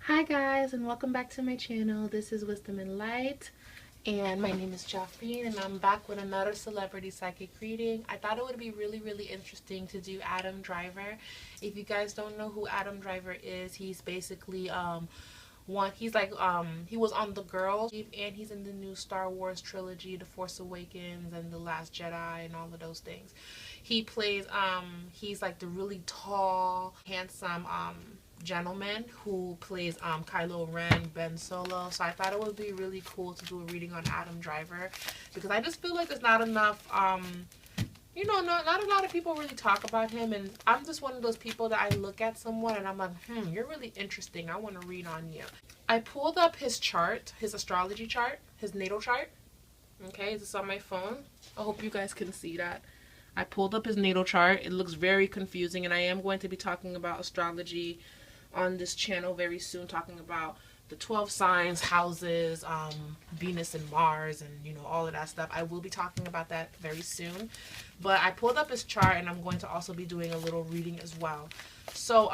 Hi guys, and welcome back to my channel. This is Wisdom and Light, and my name is Jaffene, and I'm back with another celebrity psychic reading. I thought it would be really interesting to do Adam Driver. If you guys don't know who Adam Driver is, he's basically he was on The Girls, and he's in the new Star Wars trilogy, The Force Awakens and The Last Jedi and all of those things. He plays he's like the really tall, handsome gentleman who plays Kylo Ren, Ben Solo. So I thought it would be really cool to do a reading on Adam Driver, because I just feel like there's not enough not a lot of people really talk about him, and I'm just one of those people that I look at someone and I'm like, you're really interesting. I want to read on you. I pulled up his chart, his astrology chart, his natal chart. Okay, this is on my phone. I hope you guys can see that. I pulled up his natal chart. It looks very confusing, and I am going to be talking about astrology on this channel very soon, talking about the 12 signs, houses, Venus and Mars, and all of that stuff. I will be talking about that very soon. But I pulled up his chart, and I'm going to also be doing a little reading as well. So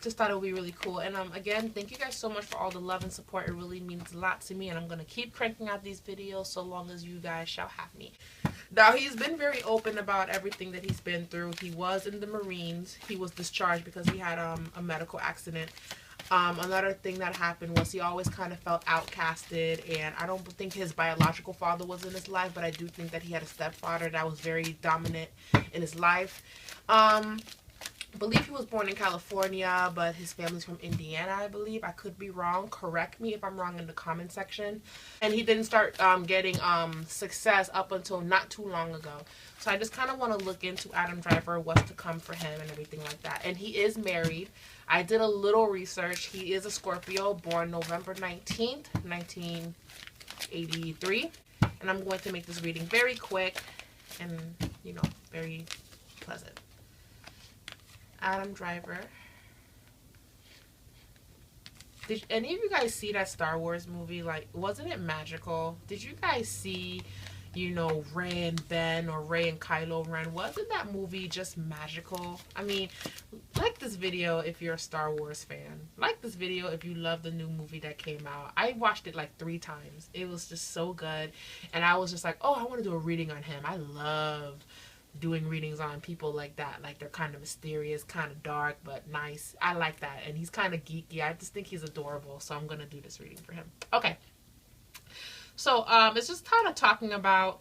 just thought it would be really cool. And again, thank you guys so much for all the love and support. It really means a lot to me, and I'm going to keep cranking out these videos so long as you guys shall have me. Now, he's been very open about everything that he's been through. He was in the Marines. He was discharged because he had a medical accident. Another thing that happened was he always kind of felt outcasted, and I don't think his biological father was in his life, but I do think that he had a stepfather that was very dominant in his life. I believe he was born in California, but his family's from Indiana, I believe. I could be wrong. Correct me if I'm wrong in the comment section. And he didn't start getting success up until not too long ago. So I just kind of want to look into Adam Driver, what's to come for him and everything like that. And he is married. I did a little research. He is a Scorpio, born November 19th, 1983. And I'm going to make this reading very quick and, very pleasant. Adam Driver. Did any of you guys see that Star Wars movie? Like, wasn't it magical? Did you guys see, Rey and Ben, or Rey and Kylo Ren? Wasn't that movie just magical? I mean, like this video if you're a Star Wars fan. Like this video if you love the new movie that came out. I watched it like 3 times. It was just so good. And I was just like, oh, I want to do a reading on him. I love doing readings on people like that. Like, they're kind of mysterious, kind of dark, but nice. I like that. And he's kind of geeky. I just think he's adorable. So I'm going to do this reading for him. Okay. So it's just kind of talking about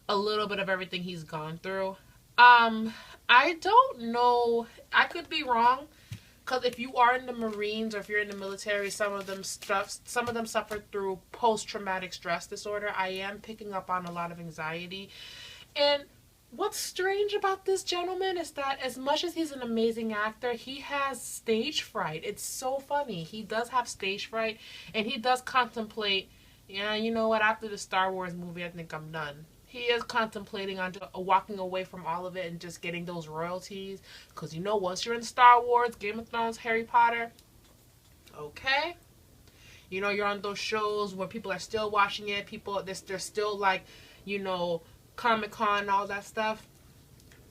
a little bit of everything he's gone through. I don't know. I could be wrong. Because if you are in the Marines, or if you're in the military, some of them suffered through post-traumatic stress disorder. I am picking up on a lot of anxiety. And what's strange about this gentleman is that as much as he's an amazing actor, he has stage fright. It's so funny. He does have stage fright, and he does contemplate, yeah, you know what, after the Star Wars movie, I think I'm done. He is contemplating on walking away from all of it and just getting those royalties. Because, once you're in Star Wars, Game of Thrones, Harry Potter, okay, you're on those shows where people are still watching it. They're still like, Comic-Con, all that stuff.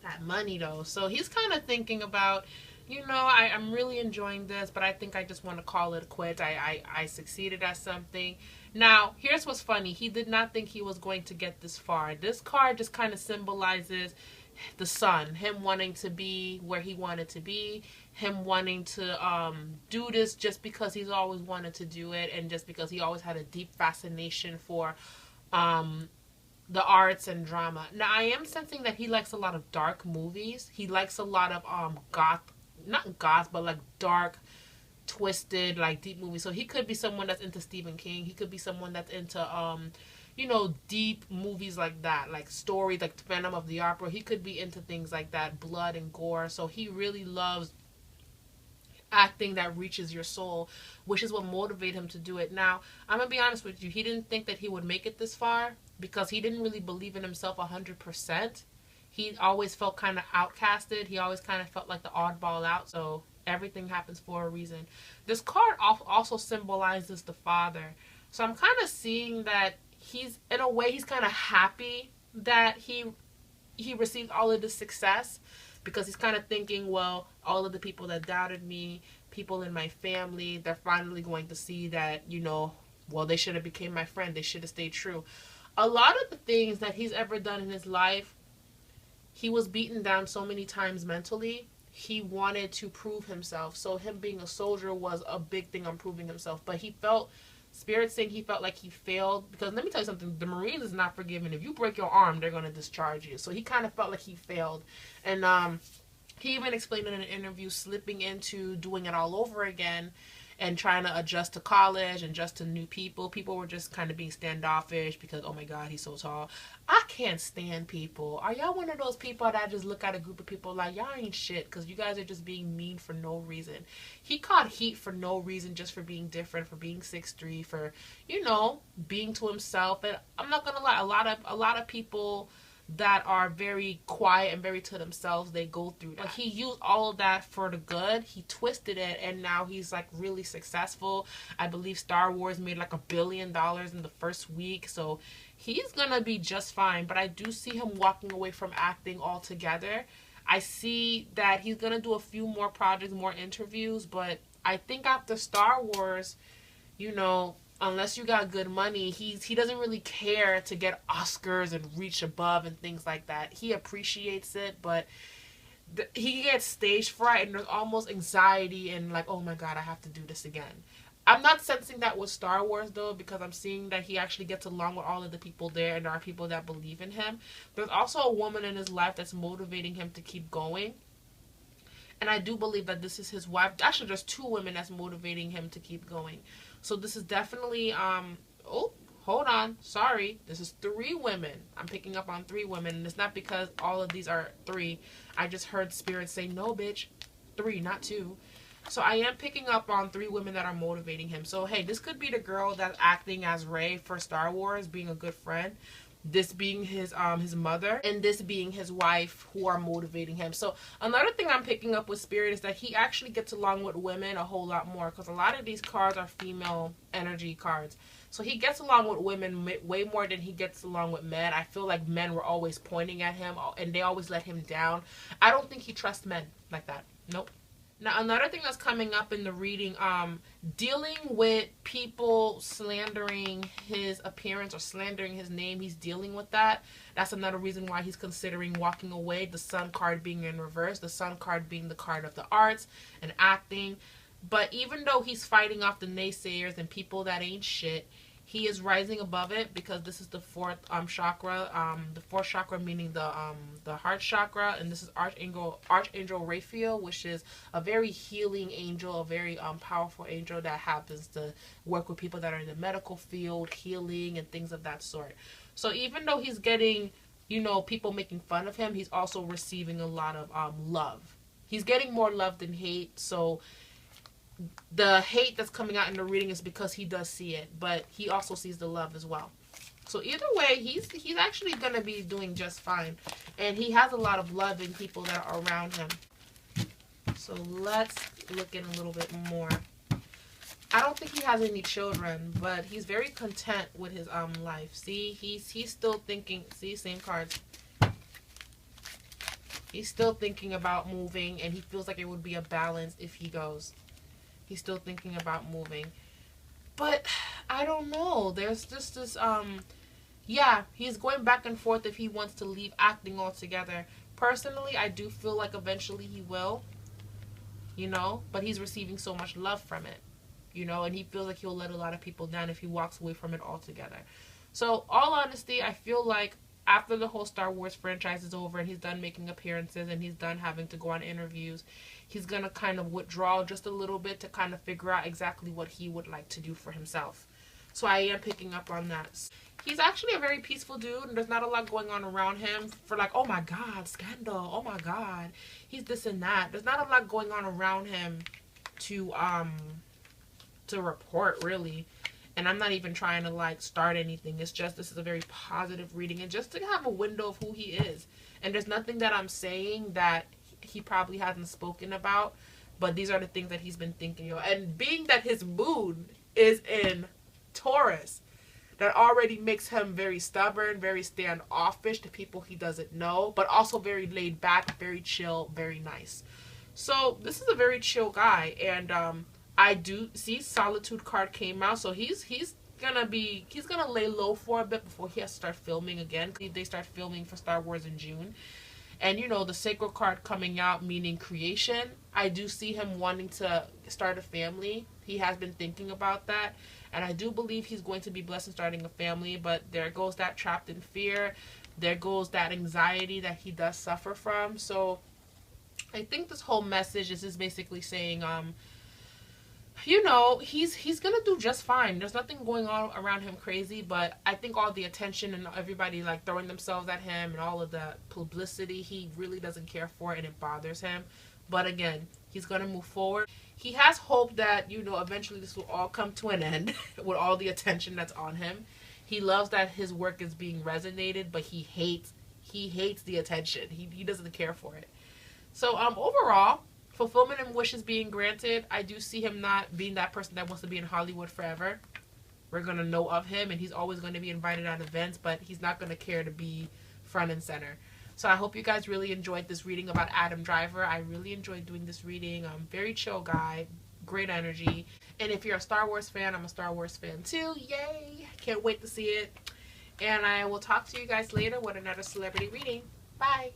That money, though. So he's kind of thinking about, I'm really enjoying this, but I think I just want to call it quits. I succeeded at something. Now, here's what's funny. He did not think he was going to get this far. This card just kind of symbolizes the sun. Him wanting to be where he wanted to be. Him wanting to do this just because he's always wanted to do it, and just because he always had a deep fascination for the arts and drama. Now, I am sensing that he likes a lot of dark movies. He likes a lot of not goth, but like dark, twisted, like deep movies. So he could be someone that's into Stephen King. He could be someone that's into deep movies like that, like stories like Phantom of the Opera. He could be into things like that, blood and gore. So he really loves acting that reaches your soul, which is what motivated him to do it. Now, I'm gonna be honest with you. He didn't think that he would make it this far, because he didn't really believe in himself 100%. He always felt kind of outcasted. He always kind of felt like the oddball out. So everything happens for a reason. This card also symbolizes the father. So I'm kind of seeing that he's, in a way, he's kind of happy that he received all of this success, because he's kind of thinking, well, all of the people that doubted me, people in my family, they're finally going to see that, you know, well, they should have became my friend. They should have stayed true. A lot of the things that he's ever done in his life, he was beaten down so many times mentally. He wanted to prove himself. So him being a soldier was a big thing on proving himself. But he felt, Spirit saying he felt like he failed. Because let me tell you something, the Marines is not forgiving. If you break your arm, they're going to discharge you. So he kind of felt like he failed. And he even explained in an interview slipping into doing it all over again and trying to adjust to college and adjust to new people. People were just kind of being standoffish because, oh my God, he's so tall. I can't stand people. Are y'all one of those people that just look at a group of people like, y'all ain't shit because you guys are just being mean for no reason? He caught heat for no reason, just for being different, for being 6'3", for, you know, being to himself. And I'm not going to lie, a lot of people that are very quiet and very to themselves, they go through that. But he used all of that for the good. He twisted it, and now he's like really successful. I believe Star Wars made like $1 billion in the first week, so he's gonna be just fine. But I do see him walking away from acting altogether. I see that he's gonna do a few more projects, more interviews, but I think after Star Wars, you know, unless you got good money, he doesn't really care to get Oscars and reach above and things like that. He appreciates it, but he gets stage fright and there's almost anxiety and like, oh my God, I have to do this again. I'm not sensing that with Star Wars though, because I'm seeing that he actually gets along with all of the people there and there are people that believe in him. There's also a woman in his life that's motivating him to keep going. And I do believe that this is his wife. Actually, there's 2 women that's motivating him to keep going. So this is definitely, oh, hold on. Sorry. This is 3 women. I'm picking up on 3 women. And it's not because all of these are 3. I just heard Spirit say, no, bitch. 3, not 2. So I am picking up on 3 women that are motivating him. So, hey, this could be the girl that's acting as Rey for Star Wars, being a good friend. This being his mother, and this being his wife, who are motivating him. So another thing I'm picking up with Spirit is that he actually gets along with women a whole lot more, because a lot of these cards are female energy cards. So he gets along with women way more than he gets along with men. I feel like men were always pointing at him and they always let him down. I don't think he trusts men like that. Nope. Now, another thing that's coming up in the reading, dealing with people slandering his appearance or slandering his name, he's dealing with that. That's another reason why he's considering walking away. The Sun card being in reverse, the Sun card being the card of the arts and acting. But even though he's fighting off the naysayers and people that ain't shit, he is rising above it, because this is the 4th chakra. The 4th chakra meaning the heart chakra, and this is Archangel Raphael, which is a very healing angel, a very powerful angel that happens to work with people that are in the medical field, healing and things of that sort. So even though he's getting, you know, people making fun of him, he's also receiving a lot of love. He's getting more love than hate. So the hate that's coming out in the reading is because he does see it, but he also sees the love as well. So either way, he's actually going to be doing just fine. And he has a lot of love in people that are around him. So let's look in a little bit more. I don't think he has any children, but he's very content with his life. See, he's still thinking, see, same cards. He's still thinking about moving, and he feels like it would be a balance if he goes. He's still thinking about moving. But I don't know. There's just this, yeah, he's going back and forth if he wants to leave acting altogether. Personally, I do feel like eventually he will, you know, but he's receiving so much love from it, you know, and he feels like he'll let a lot of people down if he walks away from it altogether. So, all honesty, I feel like after the whole Star Wars franchise is over and he's done making appearances and he's done having to go on interviews, he's going to kind of withdraw just a little bit to kind of figure out exactly what he would like to do for himself. So I am picking up on that. He's actually a very peaceful dude, and there's not a lot going on around him for like, oh my God, scandal, oh my God, he's this and that. There's not a lot going on around him to report, really. And I'm not even trying to like start anything. It's just, this is a very positive reading and just to have a window of who he is. And there's nothing that I'm saying that he probably hasn't spoken about, but these are the things that he's been thinking. And being that his moon is in Taurus, that already makes him very stubborn, very standoffish to people he doesn't know, but also very laid back, very chill, very nice. So this is a very chill guy, and I do see Solitude card came out, so he's gonna lay low for a bit before he has to start filming again. They start filming for Star Wars in June. And the Sacred card coming out, meaning creation. I do see him wanting to start a family. He has been thinking about that. And I do believe he's going to be blessed in starting a family. But there goes that trapped in fear. There goes that anxiety that he does suffer from. So I think this whole message is just basically saying, he's gonna do just fine. There's nothing going on around him crazy, but I think all the attention and everybody like throwing themselves at him and all of the publicity, he really doesn't care for it, and it bothers him. But again, he's gonna move forward. He has hope that eventually this will all come to an end with all the attention that's on him. He loves that his work is being resonated, but he hates the attention. He doesn't care for it. So overall, fulfillment and wishes being granted. I do see him not being that person that wants to be in Hollywood forever. We're going to know of him, and he's always going to be invited at events, but he's not going to care to be front and center. So I hope you guys really enjoyed this reading about Adam Driver. I really enjoyed doing this reading. Very chill guy, great energy. And if you're a Star Wars fan, I'm a Star Wars fan too. Yay! Can't wait to see it. And I will talk to you guys later with another celebrity reading. Bye!